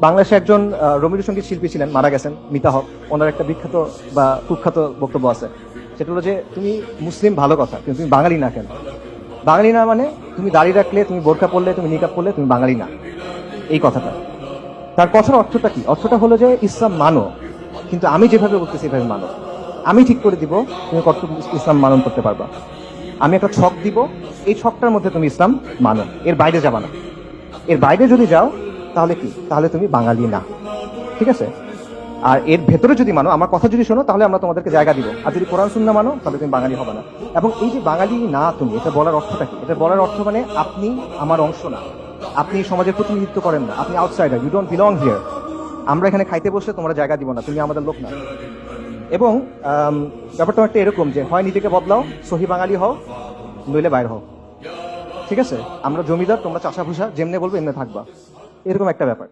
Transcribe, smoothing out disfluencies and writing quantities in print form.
বাংলাদেশে একজন রবীন্দ্রসঙ্গীত শিল্পী ছিলেন, মারা গেছেন, মিতা হক। ওনার একটা বিখ্যাত বা কুখ্যাত বক্তব্য আছে, সেটা হলো যে তুমি মুসলিম ভালো কথা, কিন্তু তুমি বাঙালি না কেন? বাঙালি না মানে তুমি দাড়ি রাখলে, তুমি বোরকা পরলে, তুমি নিকাব পরলে তুমি বাঙালি না, এই কথাটা। তার কথার অর্থটা কি? অর্থটা হলো যে ইসলাম মানো, কিন্তু আমি যেভাবে বলতেছি এভাবে মানো। আমি ঠিক করে দিব তুমি কতটুকু ইসলাম মানন করতে পারবা। আমি একটা ছক দিব, এই ছকটার মধ্যে তুমি ইসলাম মানো, এর বাইরে যাবা না। এর বাইরে যদি যাও তাহলে কি? তাহলে তুমি বাঙালি না, ঠিক আছে? আর এর ভেতরে যদি মানো, আমার কথা যদি শোনো, তাহলে আমরা তোমাদেরকে জায়গা দিব। আর যদি কোরআন সুন্নাহ মানো, তাহলে তুমি বাঙালি হবে না। এবং এই যে বাঙালি না তুমি, এটা বলার অর্থটা কি? এটা বলার অর্থ মানে আপনি আমার অংশ না, আপনি সমাজের প্রতিনিধিত্ব করেন না, আপনি outsider, you don't belong here. আমরা এখানে খাইতে বসলে তোমরা জায়গা দিব না, তুমি আমাদের লোক না। এবং ব্যাপারটা একটা এরকম যে হয় নিজেকে বদলাও, সহি বাঙালি হও, নইলে বাইর হও, ঠিক আছে? আমরা জমিদার, তোমরা চাষা ভুষা, যেমনে বলবো এমনি থাকবা, এরকম একটা ব্যাপার।